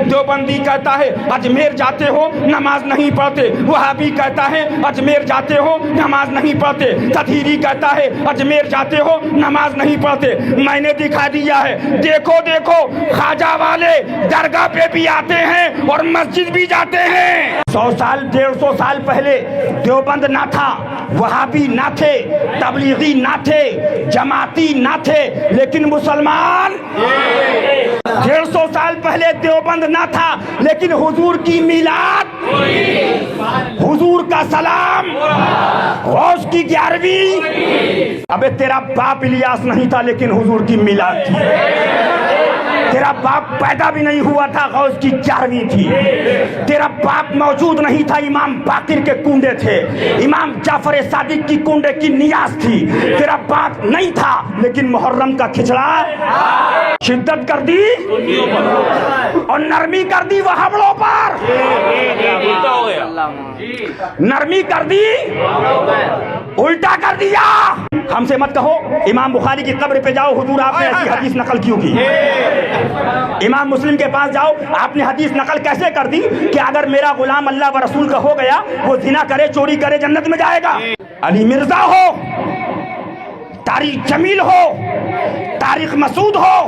देवबंदी कहता है अजमेर जाते हो नमाज नहीं पढ़ते, वहाबी कहता है अजमेर जाते हो नमाज नहीं पढ़ते, तदहीरी कहता है अजमेर जाते हो नमाज नहीं पढ़ते। मैंने दिखा दिया है, देखो देखो ख्वाजा वाले दरगाह पे भी आते हैं और मस्जिद भी जाते हैं। 100 साल 150 साल पहले देवबंद ना था, वहाबी ना थे, तबलीगी ना थे, जमाती ना थे, लेकिन मुसलमान 150 साल पहले देवबंद ना था, लेकिन हुजूर की मिलाद, हुजूर का सलाम, गौस की 11वीं। अबे तेरा बाप इलियास नहीं था लेकिन हुजूर की मिलाद थी। तेरा बाप पैदा भी नहीं हुआ था, गौस की 11वीं थी। तेरा बाप मौजूद नहीं था, इमाम बाकिर के कुंडे थे, इमाम जाफर सादिक की कुंडे की नियाज थी। तेरा बाप नहीं था लेकिन मुहर्रम का खिचड़ा शिद्दत कर दी और नरमी कर दी वहाबड़ों पर, नरमी कर दी, उल्टा कर दिया। हमसे मत कहो इमाम बुखारी की कब्र पे जाओ, हुजूर आपने ऐसी हदीस नकल क्यों की? इमाम मुस्लिम के पास जाओ, आपने हदीस नकल कैसे कर दी कि अगर मेरा गुलाम अल्लाह व रसूल का हो गया, वो जिना करे चोरी करे जन्नत में जाएगा। अली मिर्जा हो, तारिक जमील हो, तारिक मसूद हो,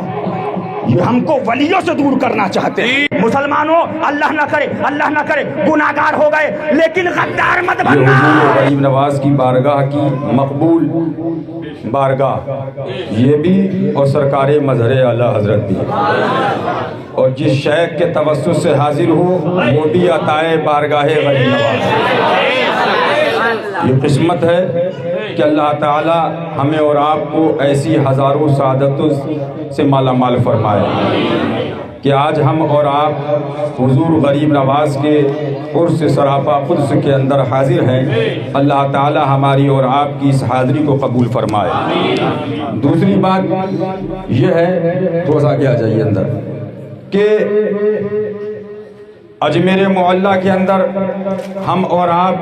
ये हमको वलियों से दूर करना चाहते हैं। मुसलमानों अल्लाह ना करे गुनाहगार हो गए, लेकिन गद्दार मत बनना। गरीब नवाज की बारगाह की मकबूल बारगाह ये भी और सरकार मजहर आला हजरत भी, और जिस शेख के तवस्सुस से हाजिर हो वो भी अताए बारगाह गरीब नवाज। ये किस्मत है कि अल्लाह ताला हमें और आपको ऐसी हज़ारों सादतों से माला माल फरमाए कि आज हम और आप हुजूर गरीब नवाज के उर्स सरापा कुद्स के अंदर हाजिर हैं। अल्लाह ताला हमारी और आपकी इस हाज़री को कबूल फरमाए। दूसरी बात यह है, थोड़ा सा आगे आ जाइए अंदर, कि अजमेर मोहल्ला के अंदर हम और आप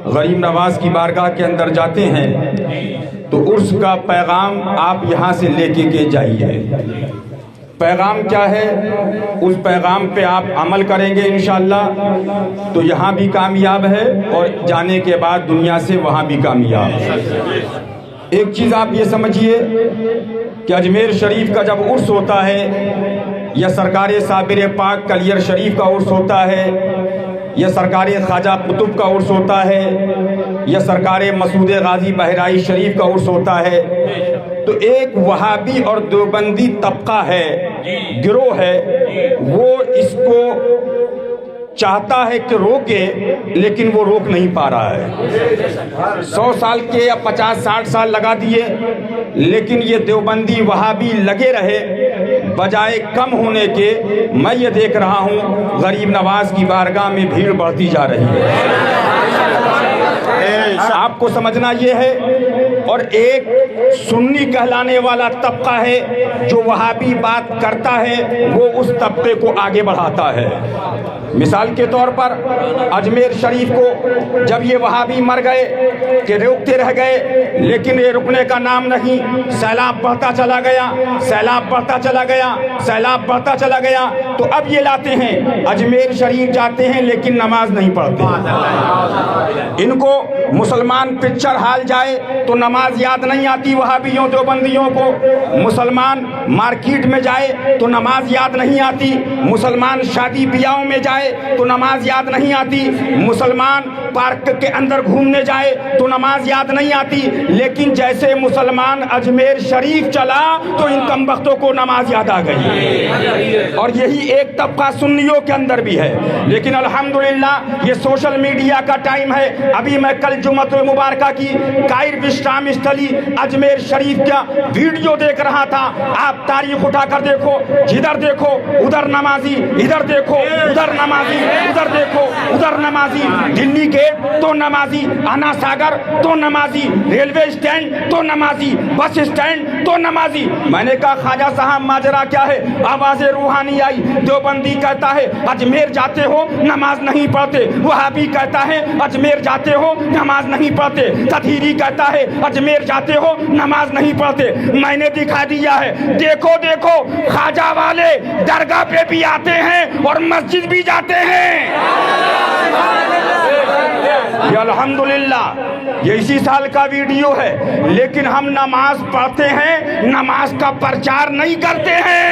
गरीब नवाज की बारगाह के अंदर जाते हैं तो उर्स का पैगाम आप यहाँ से लेके के जाइए। पैगाम क्या है? उस पैगाम पे आप अमल करेंगे इंशाअल्लाह तो यहाँ भी कामयाब है और जाने के बाद दुनिया से वहाँ भी कामयाब। एक चीज़ आप ये समझिए कि अजमेर शरीफ का जब उर्स होता है, या सरकार साबिर पाक कलियर शरीफ का उर्स होता है, या सरकार ख्वाजा कुतुब का उर्स होता है, या सरकार मसूद गाजी बहराई शरीफ का उर्स होता है, तो एक वहाबी और देवबंदी तबका है, गिरोह है, वो इसको चाहता है कि रोके, लेकिन वो रोक नहीं पा रहा है। 100 साल के या 50-60 साल लगा दिए, लेकिन ये देवबंदी वहाबी लगे रहे, बजाय कम होने के। मैं ये देख रहा हूँ गरीब नवाज की बारगाह में भीड़ बढ़ती जा रही है। आपको समझना ये है, और एक सुन्नी कहलाने वाला तबका है जो वहाबी बात करता है, वो उस तबके को आगे बढ़ाता है। मिसाल के तौर पर अजमेर शरीफ को जब ये वहाबी मर गए कि रुकते रह गए, लेकिन ये रुकने का नाम नहीं, सैलाब बढ़ता चला गया, सैलाब बढ़ता चला गया, सैलाब बढ़ता चला गया, तो अब ये लाते हैं अजमेर शरीफ जाते हैं लेकिन नमाज नहीं पढ़ते। इनको मुसलमान पिक्चर हाल जाए तो नमाज याद नहीं आती वहाबियों देवबंदियों को, मुसलमान मार्केट में जाए तो नमाज याद नहीं आती, मुसलमान शादी ब्याहों में जाए तो नमाज याद नहीं आती, मुसलमान पार्क के अंदर घूमने जाए तो नमाज याद नहीं आती, लेकिन जैसे मुसलमान अजमेर शरीफ चला तो इन कमबख्तों को नमाज याद आ गई। और यही एक तबका सुन्नियों के अंदर भी है। लेकिन अल्हम्दुलिल्लाह ये सोशल मीडिया का टाइम है। अभी मैं कल जुम्मतुल मुबारका की कायर विश्राम स्थली अजमेर शरीफ का वीडियो देख रहा था। आप तारीख उठाकर देखो, जिधर देखो उधर नमाजी, इधर देखो उधर नमाजी, उधर देखो उधर नमाजी, दिल्ली गेट तो नमाजी, आना सागर तो नमाजी, रेलवे स्टैंड तो नमाजी, बस स्टैंड तो नमाजी। मैंने कहा ख्वाजा साहब माजरा क्या है? आवाज़ रूहानी आई, देवबंदी कहता है अजमेर जाते हो नमाज नहीं पढ़ते, वहाबी कहता है अजमेर जाते हो नमाज नहीं पढ़ते, तदहीरी कहता है अजमेर अजमेर जाते हो नमाज नहीं पढ़ते। मैंने दिखा दिया है, देखो देखो ख्वाजा वाले दरगाह पे भी आते हैं और मस्जिद भी जाते हैं। ये अल्हम्दुलिल्लाह ये इसी साल का वीडियो है, लेकिन हम नमाज पढ़ते हैं, नमाज का प्रचार नहीं करते हैं।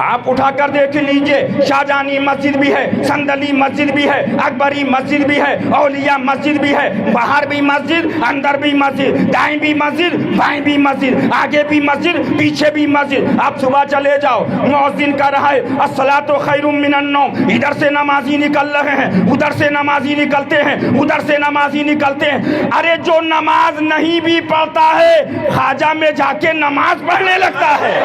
आप उठा कर देख लीजिए, शाहजहानी मस्जिद भी है, संदली मस्जिद भी है, अकबरी मस्जिद भी है, औलिया मस्जिद भी है, बाहर भी मस्जिद, अंदर भी मस्जिद, दाएं भी मस्जिद, बाएं भी मस्जिद, आगे भी मस्जिद, पीछे भी मस्जिद। आप सुबह चले जाओ, मुअज्जिन कह रहा है अस्सलातु खैरुम मिनन नौम, इधर से नमाजी निकल रहे हैं, उधर से नमाजी निकलते हैं, उधर से नमाजी निकलते हैं। अरे जो नमाज नहीं भी पढ़ता है, ख्वाजा में जाके नमाज पढ़ने लगता है।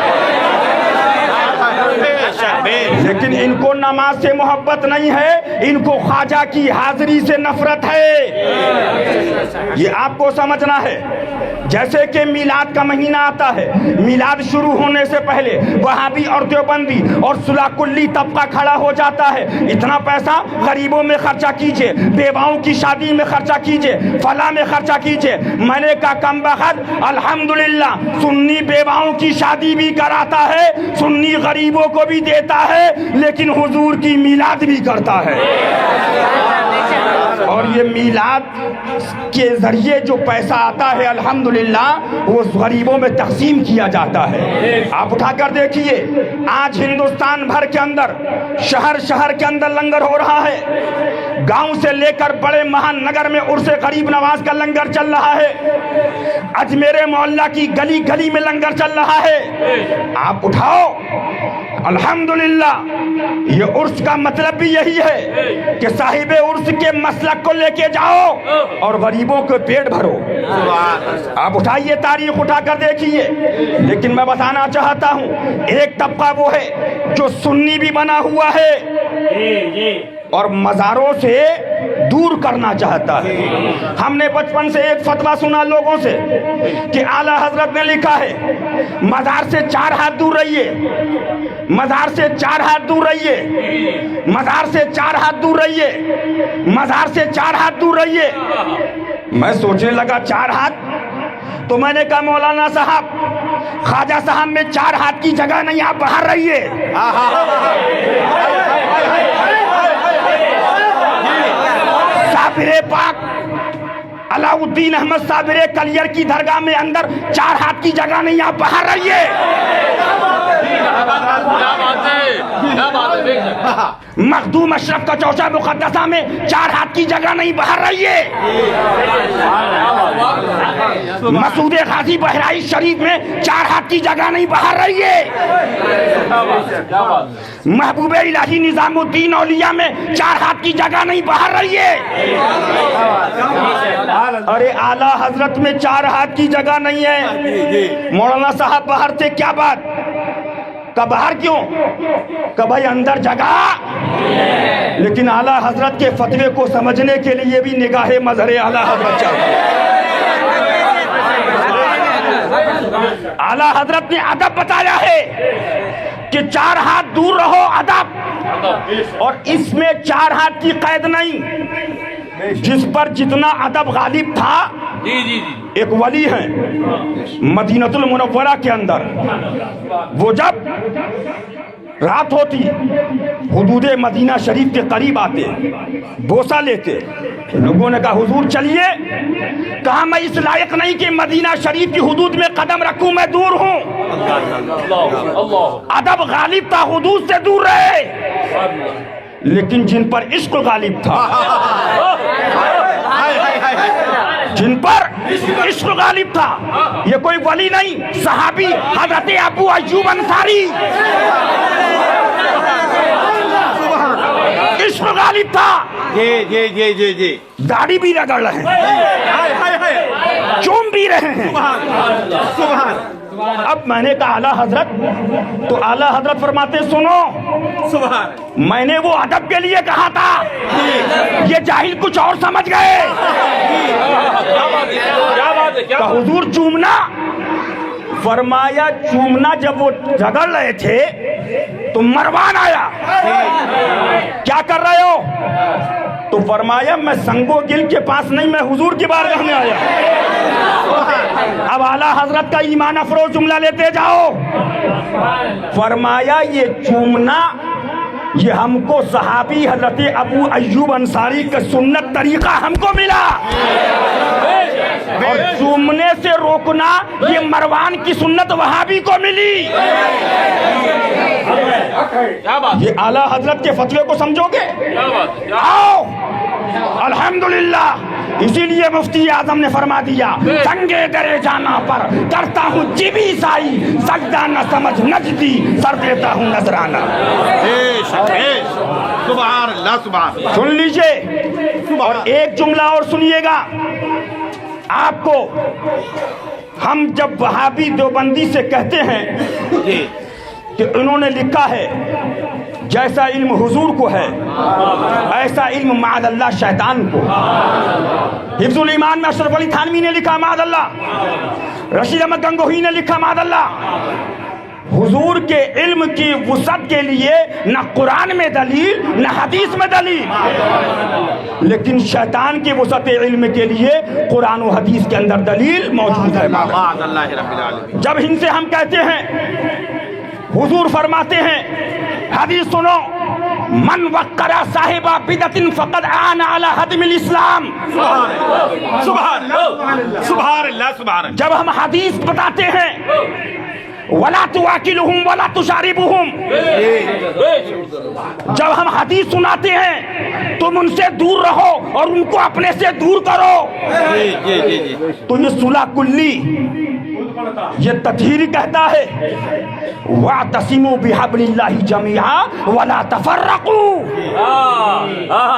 लेकिन इनको नमाज से मोहब्बत नहीं है, इनको ख्वाजा की हाजिरी से नफरत है। ये आपको समझना है। जैसे कि मिलाद का महीना आता है, मिलाद शुरू होने से पहले वहाबी और देवबंदी और सुलाकुल्ली तबका खड़ा हो जाता है, इतना पैसा गरीबों में खर्चा कीजिए, बेवाओं की शादी में खर्चा कीजिए, फला में खर्चा कीजिए। मैंने कहा कम बखत अल्हम्दुलिल्लाह सुन्नी बेवाओं की शादी भी कराता है, सुन्नी गरीबों को भी देता है, लेकिन हुजूर की मिलाद भी करता है। और ये मिलाद के जरिए जो पैसा आता है अल्हम्दुलिल्लाह वो गरीबों में तकसीम किया जाता है। आप उठाकर देखिए, आज हिंदुस्तान भर के अंदर शहर शहर के अंदर लंगर हो रहा है। गांव से लेकर बड़े महानगर में उर्से गरीब नवाज का लंगर चल रहा है। अजमेर मोहल्ला की गली गली में लंगर चल रहा है। आप उठाओ, अल्हम्दुलिल्लाह ये उर्स का मतलब भी यही है कि साहिबे उर्स के मसलक को लेके जाओ और गरीबों के पेट भरो। आप उठाइए, तारीख उठाकर देखिए। लेकिन मैं बताना चाहता हूँ, एक तबका वो है जो सुन्नी भी बना हुआ है और मज़ारों से दूर करना चाहता है। हमने बचपन से एक फतवा सुना लोगों से कि आला हजरत ने लिखा है मज़ार से 4 हाथ दूर रहिए, मज़ार से 4 हाथ दूर रहिए, मज़ार से 4 हाथ दूर रहिए, मज़ार से 4 हाथ दूर रहिए। मैं सोचने लगा 4 हाथ, तो मैंने कहा मौलाना साहब, ख्वाजा साहब में 4 हाथ की जगह नहीं, आप बाहर रहिए। साबिरे पाक अलाउद्दीन अहमद साबिरे कलियर की दरगाह में अंदर 4 हाथ की जगह नहीं, आप बाहर रहिए। मखदूम अशरफ का चौसा मुकद्दसा में 4 हाथ की जगह नहीं, बाहर रहिए। मसूदे गाजी बहराइच शरीफ में 4 हाथ की जगह नहीं, बाहर रहिए। महबूबे इलाही निजामुद्दीन औलिया में 4 हाथ की जगह नहीं, बाहर रहिए। अरे आला हजरत में 4 हाथ की जगह नहीं है। मौलाना साहब बाहर थे, क्या बात? का बाहर क्यों? का भाई अंदर जगह। लेकिन आला हजरत के फतवे को समझने के लिए भी निगाहे मजहरे आला हजरत चाहिए। आला हजरत ने अदब बताया है कि 4 हाथ दूर रहो, अदब। और इसमें 4 हाथ की कैद नहीं, जिस पर जितना अदब गालिब था। एक वली है मदीनतुल मुनव्वरा के अंदर, वो जब रात होती हुदूदे मदीना शरीफ के करीब आते, बोसा लेते। लोगों ने कहा हुजूर चलिए। कहा मैं इस लायक नहीं कि मदीना शरीफ की हुदूद में कदम रखूं, मैं दूर हूं। अदब गालिब था, हुदूद से दूर रहे। लेकिन जिन पर इश्क गालिब था, जिन पर इश्क गालिब था, ये कोई वली नहीं, सहाबी हजरत अबू अय्यूब अंसारी, इश्क गालिब था। जी दाढ़ी भी रगड़ रहे हैं, चूम भी रहे हैं। अब मैंने कहा आला हजरत, तो आला हजरत फरमाते सुनो, मैंने वो अदब के लिए कहा था, ये जाहिल कुछ और समझ गए। तो हुजूर चूमना, फरमाया चूमना। जब वो झगड़ रहे थे तो मरवान आया, क्या कर रहे हो? तो फरमाया मैं संगो गिल के पास नहीं, मैं हुजूर की बारगाह में आया। अब आला हजरत का ईमान अफरोज जुमला लेते जाओ। फरमाया ये चूमना ये हमको सहाबी हजरत अबू अय्यूब अंसारी का सुन्नत तरीका हमको मिला, और चूमने से रोकना ये मरवान की सुन्नत वहाबी को मिली। ये आला हजरत के फतवे को समझोगे? आओ अल्हम्दुलिल्लाह। इसीलिए मुफ्ती आजम ने फरमा दिया, संगे दरे जाना पर करता हूँ जिबी साई, सजदा न समझ नजदी, सर देता हूँ नजराना। सुन लीजिए और एक जुमला और सुनिएगा आपको। हम जब वहाबी देवबंदी से कहते हैं कि उन्होंने लिखा है जैसा इल्म हुजूर को है ऐसा इल्म मादअल्लाह शैतान को। हिफ्जुल ईमान में अशरफ अली थानवी ने लिखा मादअल्लाह, रशीद अहमद गंगोही ने लिखा मादअल्लाह। हुजूर के इल्म की वुसअत के लिए न कुरान में दलील न हदीस में दलील, लेकिन शैतान की वुसअत इल्म के लिए कुरान और हदीस के अंदर दलील मौजूद है। जब इनसे हम कहते हैं, हुजूर फरमाते हैं हदीस सुनो, मन वक्करा साहिबा बिदतिन फकद आन अला हदमिल इस्लाम। सुभान अल्लाह। जब हम हदीस बताते हैं वला तुआकिलुहुम वला तुशारिबुहुम, जब हम हदीस सुनाते हैं तुम उनसे दूर रहो और उनको अपने से दूर करो, तो ये सुलह कुल्ली, ये तत्हीरी कहता है वातसिमू बिहब्लिल्लाहि जमीआ वला तफर्रकू,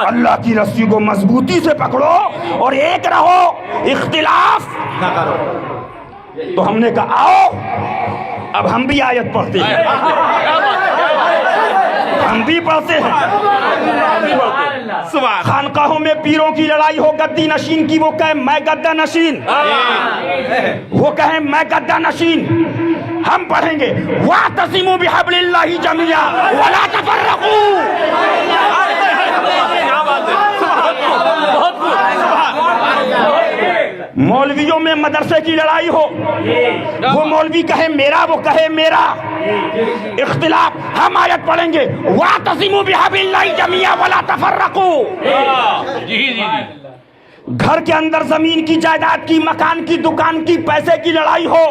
अल्लाह की रस्सी को मजबूती से पकड़ो और एक रहो, इख्तिलाफ न करो। तो हमने कहा आओ अब हम भी आयत पढ़ते हैं, हम भी पढ़ते हैं। खानकाहों में पीरों की लड़ाई हो गद्दी नशीन की, वो कहे मैं गद्दा नशीन, वो कहे मैं गद्दा नशीन। हम पढ़ेंगे वातसिमू बिहब्लिल्लाहि जमीआ वला तफर्रकू। मौलवियों में मदरसे की लड़ाई हो, वो मौलवी कहे मेरा, वो कहे मेरा, इख्तिलाफ। हम आयत पढ़ेंगे वातसिमू बिहब्लिल्लाहि जमीआ वला तफर्रकू। घर के अंदर जमीन की, जायदाद की, मकान की, दुकान की, पैसे की लड़ाई हो,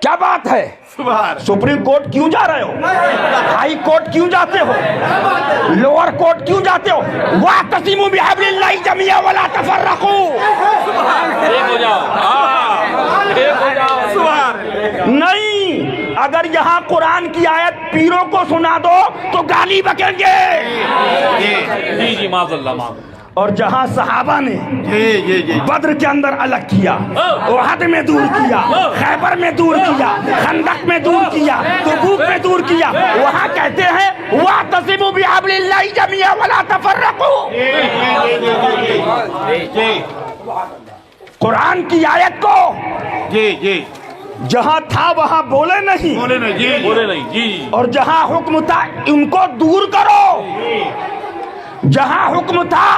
क्या बात है? सुप्रीम कोर्ट क्यों जा रहे हो? हाई कोर्ट क्यों जाते हो? लोअर कोर्ट क्यों जाते हो? वातसिमू बिहब्लिल्लाहि जमीआ वला तफर्रकू। नहीं, अगर यहाँ कुरान की आयत पीरों को सुना दो तो गाली बकेंगे। जी माज़अल्लाह। और जहां सहाबा ने बद्र के अंदर अलग किया, उहद में दूर किया, खैबर में दूर किया, खंदक में दूर किया, तबूक में दूर किया, वहां कहते हैं वातसिमू बिहब्लिल्लाहि जमीआ वला तफर्रकू। कुरान की आयत को जहां था वहां बोले नहीं, और जहां हुक्म था उनको दूर करो। जहां हुक्म था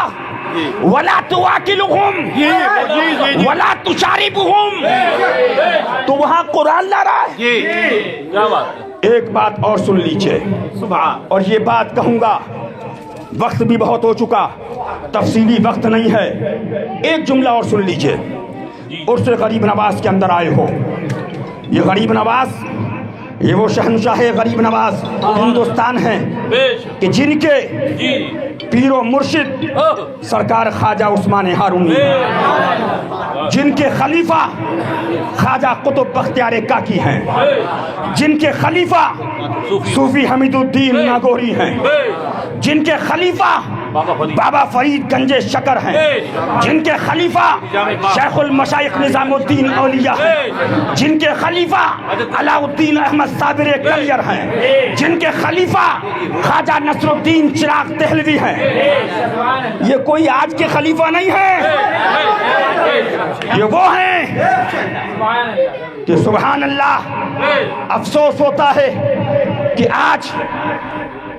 वला तुआकिलुहुम वला तुशारिबुहुम, तो वहां कुरान ला रहा है। क्या बात? एक बात और सुन लीजिए, और ये बात कहूंगा, वक्त भी बहुत हो चुका, तफसीली वक्त नहीं है। एक जुमला और सुन लीजिए। उर्स गरीब नवाज के अंदर आए हो, ये गरीब नवाज, ये वो शहनशाह गरीब नवाज हिंदुस्तान है कि जिनके पीरो मुर्शिद सरकार ख्वाजा उस्मान हारूनी, जिनके खलीफा ख्वाजा कुतुब बख्तियार काकी हैं, जिनके खलीफा सूफी हमीदुद्दीन नागौरी हैं, जिनके खलीफा बाबा फरीद गंजे शकर हैं, जिनके खलीफा शेखुल मशाइख निजामुद्दीन औलिया हैं, जिनके खलीफा अलाउद्दीन अहमद साबिर कलियर हैं, जिनके खलीफा ख्वाजा नसरुद्दीन चिराग देहलवी हैं। ये कोई आज के खलीफा नहीं है, ये वो हैं कि सुभान अल्लाह, अफसोस होता है कि आज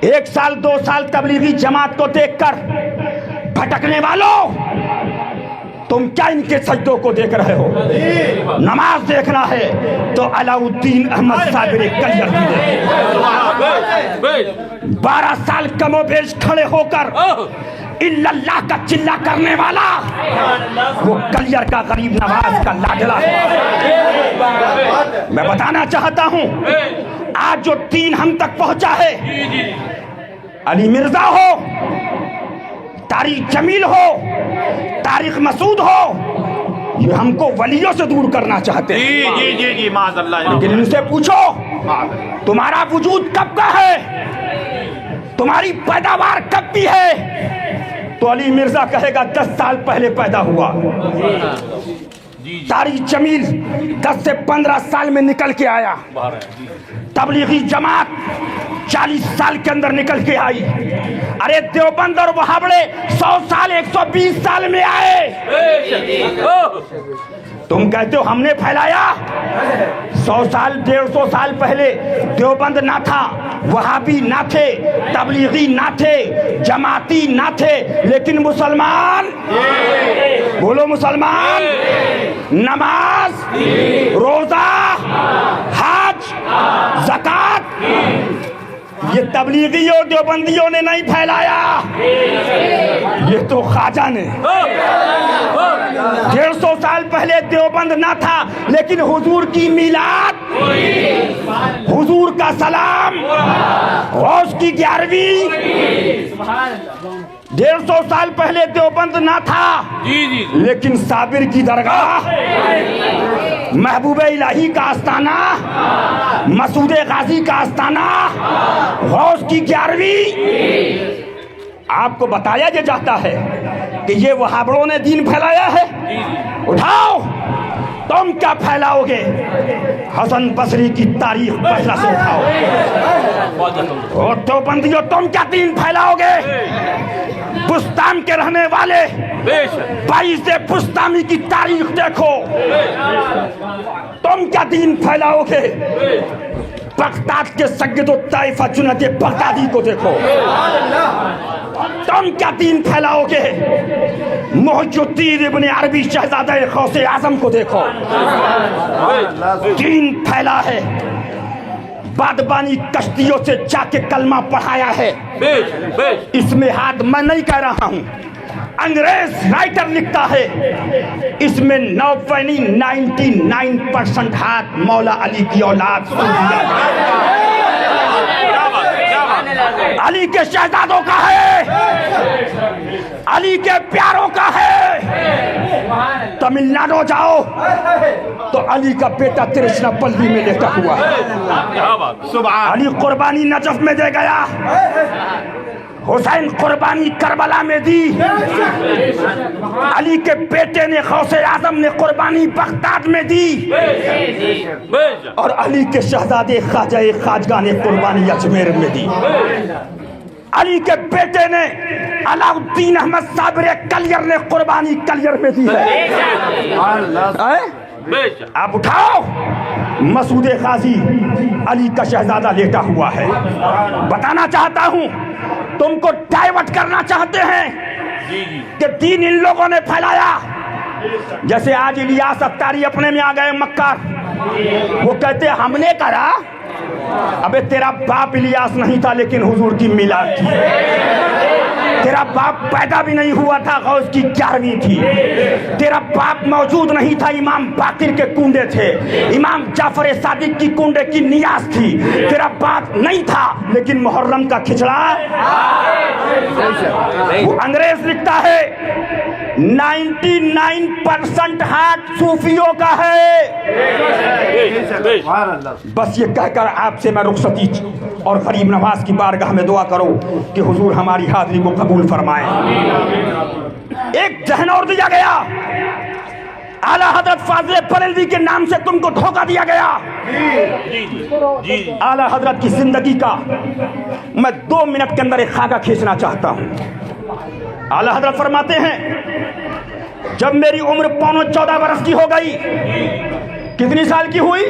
1 साल 2 साल तबलीगी जमात को देखकर भटकने वालों, तुम क्या इनके सजदों को देख रहे हो? नमाज देखना है तो अलाउद्दीन अहमद साबिर कलियर की देखो। 12 साल कमोबेश खड़े होकर इल्लल्लाह का चिल्ला करने वाला वो कलियर का गरीब नवाज का लाडला है। मैं बताना चाहता हूं, आज जो दीन हम तक पहुंचा है, अली मिर्जा हो, तारिक जमील हो, तारिक मसूद हो, ये हमको वलियों से दूर करना चाहते हैं। जी माज़अल्लाह। लेकिन इनसे पूछो तुम्हारा वजूद कब का है, तुम्हारी पैदावार कब की है, तो अली मिर्जा कहेगा 10 साल पहले पैदा हुआ। तारिक जमील 10 से 15 साल में निकल के आया। तबलीगी जमात 40 साल के अंदर निकल के आई। अरे देवबंद और वहाबड़े 100 साल 120 साल में आए। तुम कहते हो हमने फैलाया। 100 साल 150 साल पहले देवबंद ना था, वहाबी ना थे, तबलीगी ना थे, जमाती ना थे, लेकिन मुसलमान, बोलो मुसलमान, नमाज, रोजा, हज, ज़कात, ये तबलीगियों देवबंदियों ने नहीं फैलाया, ये तो ख्वाजा ने। 150 साल पहले देवबंद ना था, लेकिन हुजूर की मिलाद, हुजूर का सलाम, गौस की 11वीं, 150 साल पहले देवबंद ना था, लेकिन साबिर की दरगाह, महबूब इलाही का आस्ताना, मसूद गाजी का आस्ताना, गौस की 11वीं। आपको बताया ये जाता है कि ये वहाबड़ों ने दीन फैलाया है। उठाओ, तुम क्या फैलाओगे? हसन बसरी की तारीख बसरा से उठाओ। और तो बंदियों, तुम क्या दीन फैलाओगे? बुस्तान के रहने वाले 22 बुस्तानी की तारीख देखो। तुम क्या दीन फैलाओगे? बगदाद के सैयद ताइफा जुनैद बगदादी को देखो। तुम क्या दीन फैलाओगे? मुहिउद्दीन इब्न अरबी शहजादा गौसे आजम को देखो। दीन फैला है, बादबानी कश्तियों से जाके कलमा पढ़ाया है। इसमें हाथ मैं नहीं कह रहा हूं, अंग्रेज राइटर लिखता है, इसमें 99% हाथ मौला अली की औलाद अली के शहजादों का है, अली के प्यारों का है। तमिलनाडु जाओ तो अली का बेटा तिरुचिरापल्ली में लेटा हुआ है। अली कुर्बानी नजफ में दे गया, हुसैन कुर्बानी करबला में दी, अली के बेटे ने गौसे आजम ने कुर्बानी बगदाद में दी, और अली के शहजादे ख्वाजा खाजगा ने कुर्बानी अजमेर में दी। अली के बेटे ने अलाउद्दीन अहमद साबिर कलियर ने कुर्बानी कलियर में दी है। आप उठाओ, मसूद गाजी अली का शहजादा लेटा हुआ है। बताना चाहता हूं, तुमको डाइवर्ट करना चाहते हैं कि दीन इन लोगों ने फैलाया। जैसे आज इलियास अत्तारी अपने में आ गए मक्कार, वो कहते हमने करा। अबे तेरा बाप इलियास नहीं था, लेकिन हुजूर की मिलाद थी। तेरा बाप पैदा भी नहीं हुआ था, गौस की 11वीं थी। तेरा बाप मौजूद नहीं था, इमाम बाकिर के कुंडे थे, इमाम जाफर सादिक की कुंडे की नियाज थी। तेरा बाप नहीं था, लेकिन मुहर्रम का खिचड़ा। वो अंग्रेज लिखता है 99% हाथ सूफियों का है। बस ये कहकर आपसे मैं रुखसती और गरीब नवाज की बारगाह में दुआ करो कि हुजूर हमारी हाजिरी को कबूल फरमाए। एक जहन और दिया गया, आला हजरत फाजिल बरेलवी के नाम से तुमको धोखा दिया गया। आला हजरत की जिंदगी का मैं 2 मिनट के अंदर एक खाका खींचना चाहता हूं। आला हजरत फरमाते हैं, जब मेरी उम्र 14 बरस की हो गई, कितनी साल की हुई?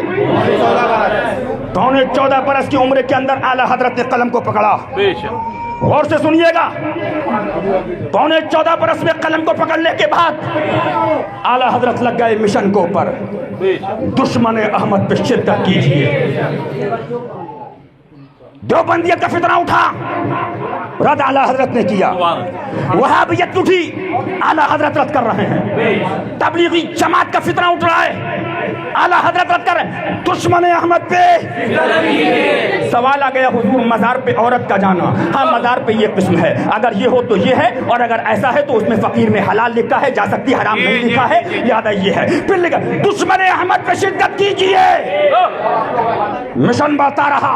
पौने 14 बरस की उम्र के अंदर आला हजरत ने कलम को पकड़ा। गौर से सुनिएगा, पौने 14 बरस में कलम को पकड़ने के बाद आला हजरत लग गए मिशन को ऊपर। दुश्मन अहमद पे शिद्दत कीजिए। देवबंदियत का फितना उठा, रद्द आला हजरत ने किया। वहाबियत उठी, आला हजरत रद्द कर रहे हैं। तबलीगी जमात का फितना उठ रहा है, आला हजरत रद्द कर रहे हैं। दुश्मन अहमद पे सवाल आ गया, हुजूर मज़ार पे औरत का जाना। हाँ, मज़ार पे ये किस्म है, अगर ये हो तो ये है, और अगर ऐसा है तो उसमें फ़कीर में हलाल लिखा है, जा सकती हराम नहीं लिखा है, लिहाजा ये है। फिर लिखा दुश्मन अहमद पे शिद्दत कीजिए। मिशन बढ़ता रहा,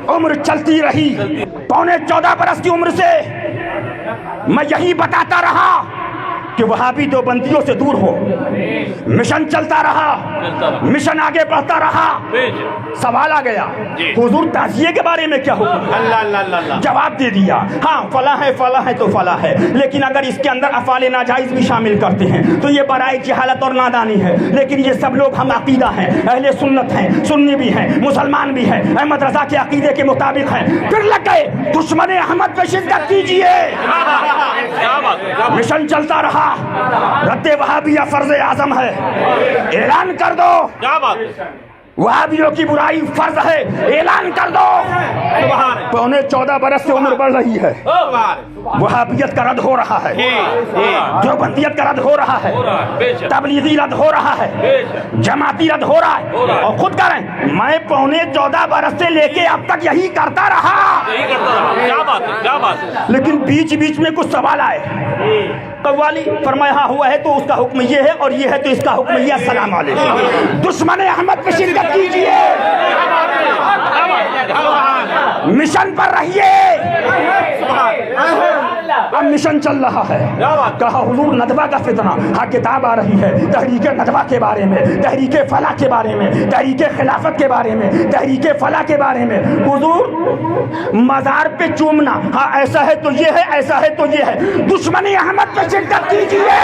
उम्र चलती रही। पौने 14 बरस की उम्र से मैं यही बताता रहा कि वहाबी देवबंदियों से दूर हो। मिशन चलता रहा, मिशन आगे बढ़ता रहा। सवाल आ गया, हुजूर ताज़िये के बारे में क्या हुक्म? जवाब दे दिया, हाँ फला है, फला है तो फला है, लेकिन अगर इसके अंदर अफ़ाले नाजायज़ भी शामिल करते हैं तो ये बराए जहालत और नादानी है। लेकिन ये सब लोग हम अकीदा हैं, अहले सुन्नत हैं, सुन्नी भी हैं, मुसलमान भी हैं, अहमद रज़ा के अकीदे के मुताबिक हैं। फिर लग गए दुश्मन अहमद पे शिद्दत कीजिए। मिशन चलता रहा, रद्द वहाबिया फर्ज आजम है, ऐलान कर दो। क्या बात, वहाबियों की बुराई फर्ज है, ऐलान कर दो। पौने 14 बरस से उम्र बढ़ रही है, वहाबियत का रद्द हो रहा है, देवबंदियत का रद्द हो रहा है, तबलीगी रद्द हो रहा है, जमाती रद्द हो रहा है। और खुद करें, मैं पौने 14 बरस से लेके अब तक यही करता रहा। क्या बात, क्या बात। लेकिन बीच बीच में कुछ सवाल आए। कव्वाली फरमाया हाँ हुआ है तो उसका हुक्म ये है, और ये है तो इसका हुक्म ये। अस्सलाम वालेकुम। दुश्मन अहमद पे शिद्दत कीजिए, मिशन पर रहिए। अब मिशन चल रहा है। कहा हुजूर नदवा का फितना, हाँ किताब आ रही है तहरीक नदवा के बारे में, तहरीक फला के बारे में, तहरीक खिलाफत के बारे में, तहरीक फला के बारे में। हुजूर मज़ार पे चूमना, हाँ ऐसा है तो ये है, ऐसा है तो ये है। दुश्मन अहमद पे शिद्दत कीजिए।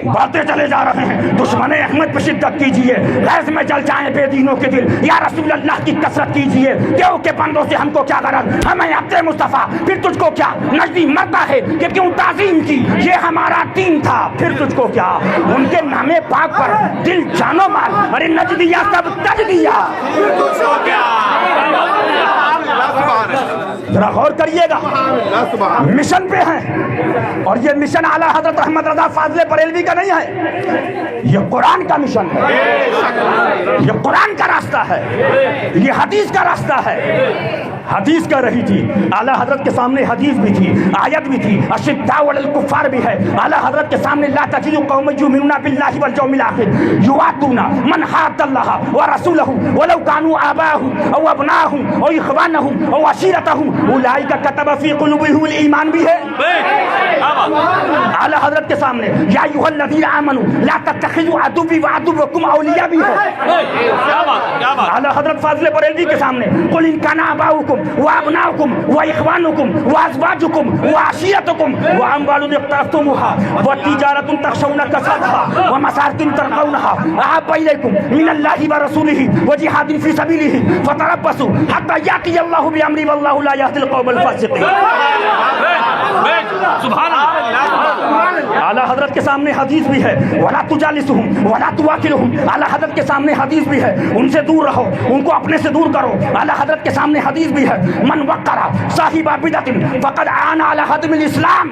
बढ़ते चले जा रहे हैं। दुश्मन अहमद पे शिद्दत कीजिए, गैस में जल जाए बेदीनों के दिल, या रसूल अल्लाह की कसरत कीजिए। देव के बंदों से हमको क्या गरज, हमें अपने मुस्तफ़ा, फिर तुझको क्या। नजदी मरता है कि क्यों ताज़ीम की, ये हमारा दीन था, फिर तुझको क्या। उनके नामे पाक पर दिल जानो माल, अरे नजदिया सब तज दिया, फिर तुझको क्या। जरा गौर करिएगा, मिशन पे हैं, और ये मिशन आला हजरत अहमद रजा फाजले बरेलवी का नहीं है, ये कुरान का मिशन है, ये कुरान का रास्ता है, ये हदीस का रास्ता है। हदीस कह रही थी, आला हजरत के सामने हदीस भी थी, आयत भी थी, अशिद्दाउ अलल कुफ्फार भी है। आला हजरत के सामने ला तजिदु कौमन युमिनूना बिल्लाहि वल यौमिल आखिर युवातूना मन हाद्दल्लाह व रसूलहु वलौ कानू आबाहु औ अबनाहु औ इखवानहु औ अशीरतहु उलाइका कतब फी कुलूबिहिमुल ईमान भी है। आला हजरत के सामने या अय्युहल्लज़ीना आमनू ला तत्तखिज़ू अदुव्वी व अदुव्वकुम औलिया भी है। आला हजरत फाज़िल बरेलवी के सामने कुल इन काना आबाउकुम व अबनाउकुम व इखवानुकुम व अज़वाजुकुम व अशीरतुकुम व अम्वालुन इक़्तरफ़्तुमूहा व तिजारतुन तख़शौना कसदहा व मसाकिन तरज़ौनहा अहब्बा इलैकुम मिनल्लाहि व रसूलिहि व जिहादिन फ़ी सबीलिहि फ़तरब्बसू हत्ता याति अल्लाहु बिअम्रिही वल्लाहु ला यहदिल क़ौमल फ़ासिक़ीन। सुभान अल्लाह। आला हजरत के सामने हदीस भी है, वला तुजालिसुहुम वला तुवाकिलुहुम। आला हजरत के सामने हदीस भी है, उनसे दूर रहो, उनको अपने से दूर करो। आला हजरत के सामने हदीस भी है, मन वक़्क़रा साहिबा बिदअतिन फ़क़द आना अला हदमिल इस्लाम।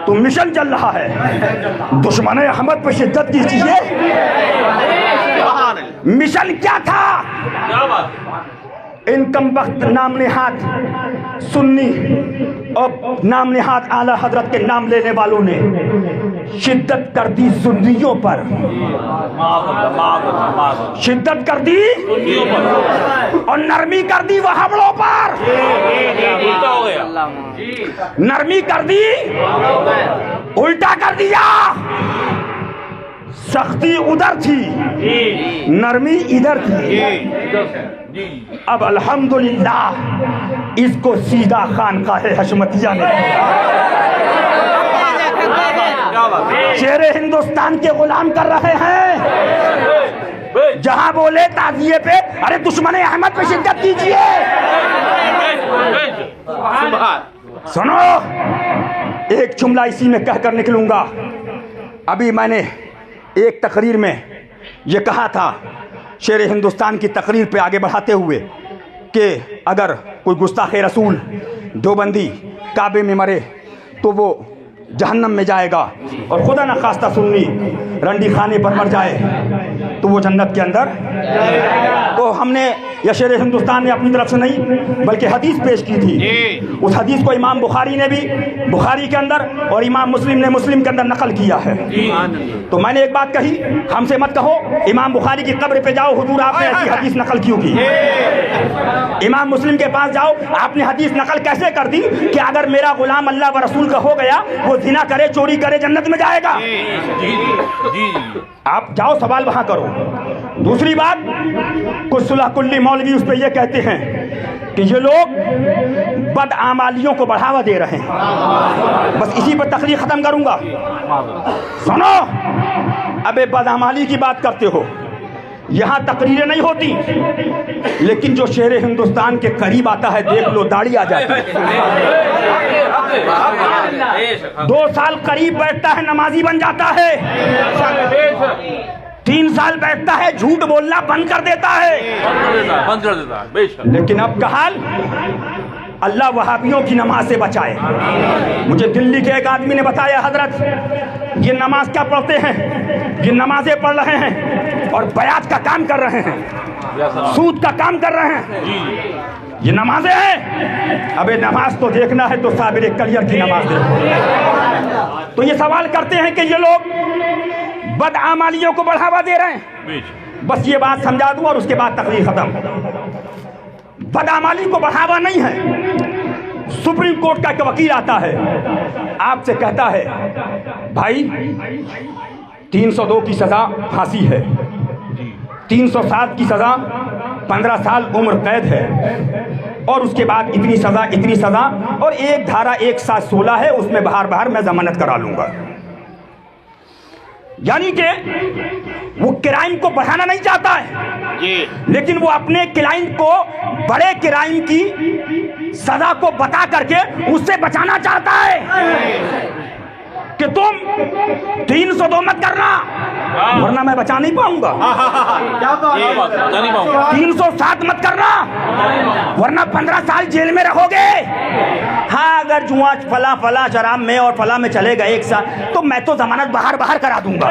तो मिशन चल रहा है, दुश्मन अहमद पे शिद्दत कीजिए। मिशन क्या था? इन कमबख्त नाम नेहाद सुन्नी और नाम नेहाद आला हजरत के नाम लेने वालों ने शिद्दत कर दी सुन्नियों पर, शिद्दत कर दी और नरमी कर दी वहाबड़ों पर, नरमी कर दी उल्टा कर दिया। सख्ती उधर थी, नरमी इधर थी। अब अल्हम्दुलिल्लाह इसको सीधा खानकाहे हशमतिया ने, शेरे हिंदुस्तान के गुलाम कर रहे हैं। जहां बोले ताजिए पे, अरे दुश्मन अहमद पे शिद्दत कीजिए। सुनो, एक जुमला इसी में कहकर निकलूंगा। अभी मैंने एक तकरीर में ये कहा था, शेर हिंदुस्तान की तकरीर पे आगे बढ़ाते हुए, कि अगर कोई गुस्ताखे रसूल देवबंदी काबे में मरे तो वो जहन्नम में जाएगा, और खुदा न खास्ता सुन्नी रंडी खाने पर मर जाए तो वो जन्नत के अंदर। तो हमने या शेर हिंदुस्तान ने अपनी तरफ से नहीं बल्कि हदीस पेश की थी। उस हदीस को इमाम बुखारी ने भी बुखारी के अंदर और इमाम मुस्लिम ने मुस्लिम के अंदर नकल किया है। तो मैंने एक बात कही, हमसे मत कहो इमाम बुखारी की कब्र पे जाओ हुजूर आपने ऐसी हदीस नकल क्यों की। इमाम मुस्लिम के पास जाओ, आपने हदीस नकल कैसे कर दी कि अगर मेरा गुलाम अल्लाह व रसूल का हो गया, वो जिना करे चोरी करे जन्नत में जाएगा। आप जाओ सवाल वहां करो। दूसरी बात, कुछ सुलह कुल्ली मौलवी उस पर यह कहते हैं कि ये लोग बदआमालियों को बढ़ावा दे रहे हैं। बस इसी पर तकरीर खत्म करूंगा। सुनो, अबे बदआमाली की बात करते हो, यहाँ तकरीरें नहीं होती, लेकिन जो शेर हिंदुस्तान के करीब आता है देख लो दाढ़ी आ जाती है। 2 साल करीब बैठता है नमाजी बन जाता है, 3 साल बैठता है झूठ बोलना बंद कर देता है। लेकिन अब का हाल, अल्लाह वहाबियों की नमाज से बचाए। मुझे दिल्ली के एक आदमी ने बताया, हजरत ये नमाज क्या पढ़ते हैं, ये नमाजें पढ़ रहे हैं और बयात का काम कर रहे हैं, सूद का काम कर रहे हैं, ये नमाजें हैं। अबे नमाज तो देखना है तो साबिर कलियर की नमाज देखो। तो ये सवाल करते हैं कि ये लोग बदआमालियों को बढ़ावा दे रहे हैं। बस ये बात समझा दूं और उसके बाद तकरीर खत्म। बदआमाली को बढ़ावा नहीं है। सुप्रीम कोर्ट का एक वकील आता है, आपसे कहता है भाई 302 की सजा फांसी है, 307 की सजा 15 साल उम्र कैद है, और उसके बाद इतनी सजा और एक धारा 116 है, उसमें बाहर मैं जमानत करा लूंगा। यानी कि वो क्राइम को बढ़ाना नहीं चाहता है, लेकिन वो अपने क्लाइंट को बड़े क्राइम की सजा को बता करके उससे बचाना चाहता है कि तुम 302 मत करना वरना मैं बचा नहीं पाऊंगा, 307 मत करना वरना 15 साल जेल में रहोगे। हाँ, अगर जुआ फला शराब में और फला में चले गए एक साथ तो मैं तो जमानत बाहर करा दूंगा।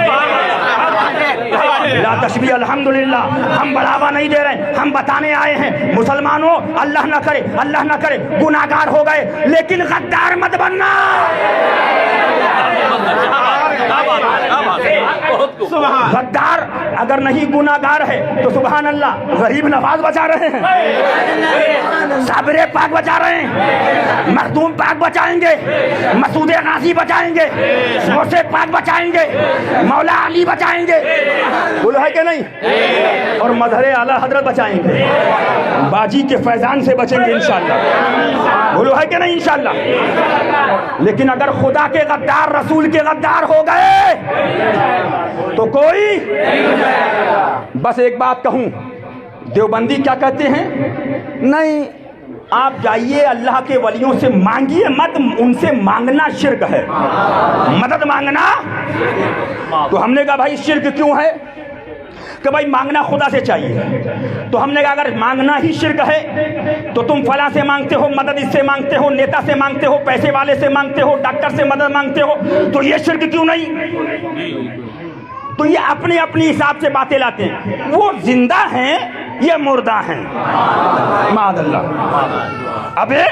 ला तशबीह, अल्हम्दुलिल्लाह हम बढ़ावा नहीं दे रहे, हम बताने आए हैं मुसलमानों, अल्लाह ना करे गुनाहगार हो गए, लेकिन गद्दार मत बनना। गद्दार अगर नहीं गुनाहगार है तो सुभान अल्लाह, गरीब नवाज बचा रहे हैं, साबिर पाक बचा रहे हैं, मखदूम पाक बचाएंगे, मसूद गाजी बचाएंगे, मोसे पाक बचाएंगे, मौला अली बचाएंगे, बोलो है कि नहीं, और मजहर आला हजरत बचाएंगे, बाजी के फैजान से बचेंगे इंशाअल्लाह, बोलो है कि नहीं इंशाअल्लाह। लेकिन अगर खुदा के गद्दार रसूल के गद्दार हो गए तो कोई, बस एक बात कहूं, देवबंदी क्या कहते हैं, नहीं आप जाइए अल्लाह के वलियों से मांगिए मत, उनसे मांगना शिर्क है, मदद मांगना। तो हमने कहा भाई शिर्क क्यों है, कि भाई मांगना खुदा से चाहिए। तो हमने कहा अगर मांगना ही शिर्क है तो तुम फला से मांगते हो, मदद इससे मांगते हो, नेता से मांगते हो, पैसे वाले से मांगते हो, डॉक्टर से मदद मांगते हो, तो ये शिर्क क्यों नहीं। तो ये अपने अपने हिसाब से बातें लाते हैं, वो जिंदा हैं ये मुर्दा हैं, मादल्ला। अबे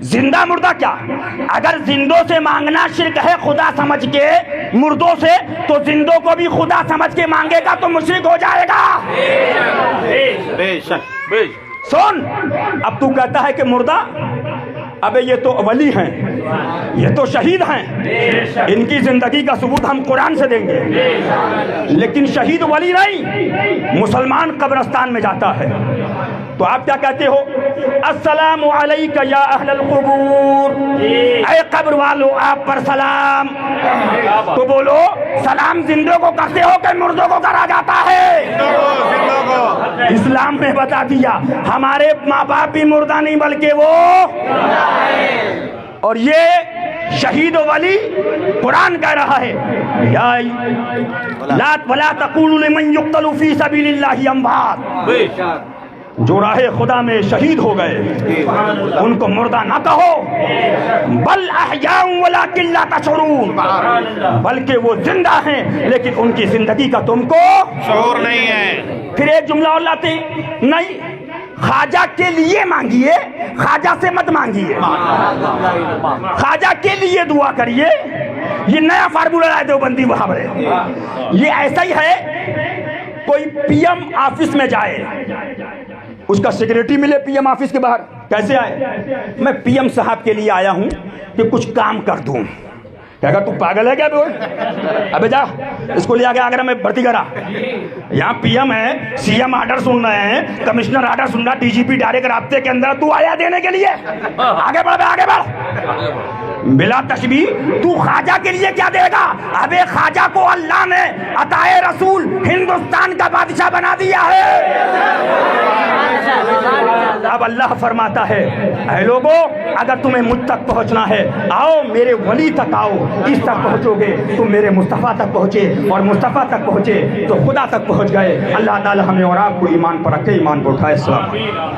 زندہ مردہ کیا؟ اگر زندوں سے مانگنا شرک ہے خدا سمجھ کے مردوں سے، تو زندوں کو بھی خدا سمجھ کے مانگے گا تو مشرک ہو جائے گا۔ بے شک سن، اب تو کہتا ہے کہ مردہ، ابے یہ تو ولی ہیں، یہ تو شہید ہیں، ان کی زندگی کا ثبوت ہم قرآن سے دیں گے، لیکن شہید ولی نہیں، مسلمان قبرستان میں جاتا ہے تو آپ کیا کہتے ہو؟ السلام علیکہ یا اہل القبور، اے قبر والو آپ پر سلام۔ تو بولو سلام زندوں کو کرتے ہو کہ مردوں کو کرا جاتا ہے؟ اسلام نے بتا دیا ہمارے ماں باپ بھی مردہ نہیں بلکہ وہ، اور یہ شہید و ولی قرآن کہہ رہا ہے یا ولا تقولوا لمن يقتل في سبيل الله اموات، جو راہ خدا میں شہید ہو گئے ان کو مردہ نہ کہو، بل احیاء ولکن لا تشعرون، بلکہ وہ زندہ ہیں لیکن ان کی زندگی کا تم کو شعور نہیں ہے۔ پھر ایک جملہ اور لاتے نہیں، خواجہ کے لیے مانگیے، خواجہ سے مت مانگیے، خواجہ کے لیے دعا کریے۔ یہ نیا فارمولہ لائے دیوبندی وہاں بڑے، یہ ایسا ہی ہے کوئی پی ایم آفس میں جائے، اس کا سیکریٹری ملے پی ایم آفس کے باہر، کیسے آئے؟ میں پی ایم صاحب کے لیے آیا ہوں کہ کچھ کام کر دوں۔ کہے گا تو پاگل ہے کیا بے؟ ابے جا اس کو لے آگے آگرہ میں بھرتی کرا، یہاں پی ایم ہے، سی ایم آرڈر سن رہے ہیں، کمشنر آرڈر سن رہا، ڈی جی پی ڈائریکٹ رابطے کے اندر، تو آیا دینے کے لیے؟ آگے بڑھ آگے بڑھ، بلا تشبیہ تو خواجہ کے لیے کیا دے گا؟ ابے خواجہ کو اللہ نے عطائے رسول ہندوستان کا بادشاہ بنا دیا ہے۔ اب اللہ فرماتا ہے اے لوگو اگر تمہیں مجھ تک پہنچنا ہے آؤ میرے ولی تک آؤ، اس تک پہنچو گے تو میرے مصطفیٰ تک پہنچے، اور مصطفیٰ تک پہنچے تو خدا تک پہنچ گئے۔ اللہ تعالی ہمیں اور آپ کو ایمان پر رکھے، ایمان پر اٹھائے۔ السلام علیکم۔